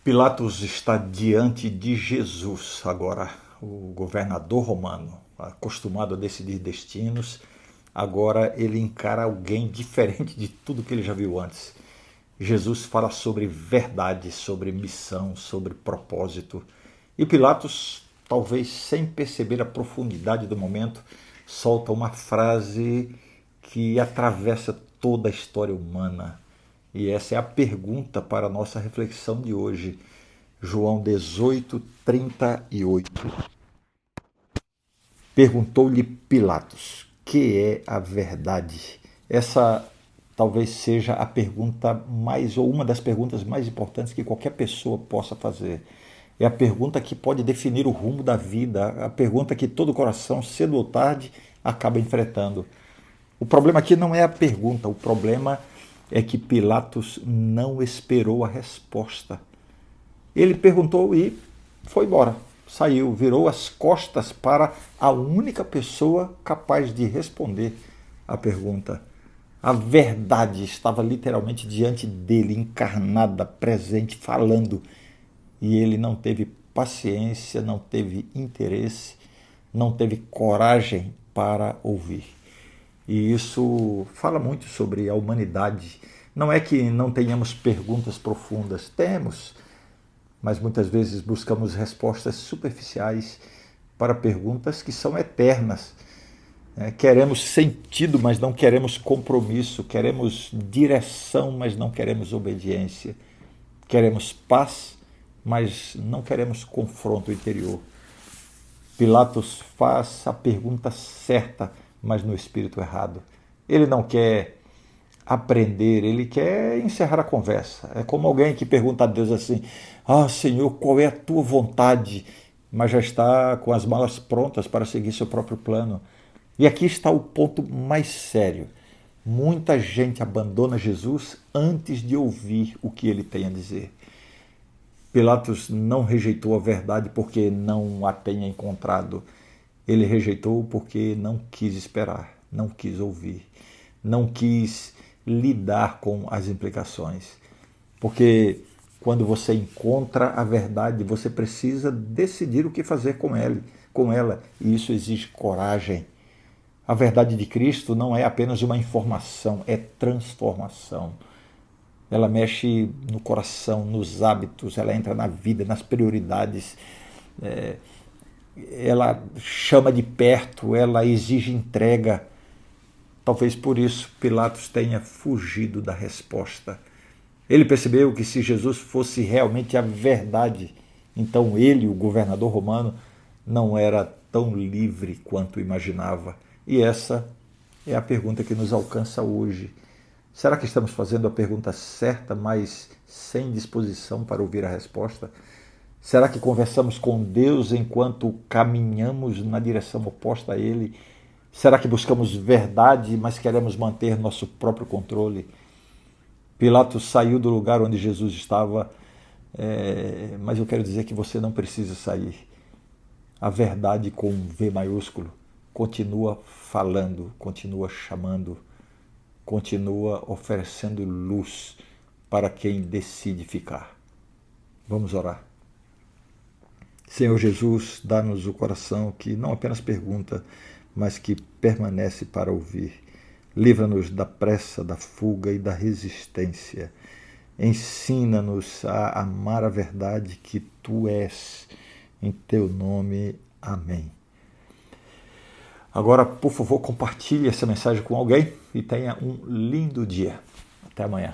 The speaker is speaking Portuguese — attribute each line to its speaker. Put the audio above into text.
Speaker 1: Pilatos está diante de Jesus agora, o governador romano, acostumado a decidir destinos. Agora ele encara alguém diferente de tudo que ele já viu antes. Jesus fala sobre verdade, sobre missão, sobre propósito. E Pilatos, talvez sem perceber a profundidade do momento, solta uma frase que atravessa toda a história humana. E essa é a pergunta para a nossa reflexão de hoje. João 18, 38. Perguntou-lhe Pilatos: que é a verdade? Essa talvez seja a pergunta mais, ou uma das perguntas mais importantes que qualquer pessoa possa fazer. É a pergunta que pode definir o rumo da vida, a pergunta que todo coração, cedo ou tarde, acaba enfrentando. O problema aqui não é a pergunta, o problema é que Pilatos não esperou a resposta. Ele perguntou e foi embora. Saiu, virou as costas para a única pessoa capaz de responder a pergunta. A verdade estava literalmente diante dele, encarnada, presente, falando. E ele não teve paciência, não teve interesse, não teve coragem para ouvir. E isso fala muito sobre a humanidade. Não é que não tenhamos perguntas profundas, temos, mas muitas vezes buscamos respostas superficiais para perguntas que são eternas. Queremos sentido, mas não queremos compromisso. Queremos direção, mas não queremos obediência. Queremos paz, mas não queremos confronto interior. Pilatos faz a pergunta certa, mas no espírito errado. Ele não quer aprender, ele quer encerrar a conversa. É como alguém que pergunta a Deus assim: Ah, Senhor, qual é a tua vontade? Mas já está com as malas prontas para seguir seu próprio plano. E aqui está o ponto mais sério. Muita gente abandona Jesus antes de ouvir o que ele tem a dizer. Pilatos não rejeitou a verdade porque não a tenha encontrado. Ele rejeitou porque não quis esperar, não quis ouvir, não quis lidar com as implicações. Porque quando você encontra a verdade, você precisa decidir o que fazer com ela, e isso exige coragem. A verdade de Cristo não é apenas uma informação, é transformação. Ela mexe no coração, nos hábitos, ela entra na vida, nas prioridades, ela chama de perto, ela exige entrega. Talvez por isso Pilatos tenha fugido da resposta. Ele percebeu que se Jesus fosse realmente a verdade, então ele, o governador romano, não era tão livre quanto imaginava. E essa é a pergunta que nos alcança hoje. Será que estamos fazendo a pergunta certa, mas sem disposição para ouvir a resposta? Será que conversamos com Deus enquanto caminhamos na direção oposta a Ele? Será que buscamos verdade, mas queremos manter nosso próprio controle? Pilatos saiu do lugar onde Jesus estava, mas eu quero dizer que você não precisa sair. A verdade com V maiúsculo continua falando, continua chamando, continua oferecendo luz para quem decide ficar. Vamos orar. Senhor Jesus, dá-nos o coração que não apenas pergunta, mas que permanece para ouvir. Livra-nos da pressa, da fuga e da resistência. Ensina-nos a amar a verdade que Tu és. Em Teu nome, amém. Agora, por favor, compartilhe essa mensagem com alguém e tenha um lindo dia. Até amanhã.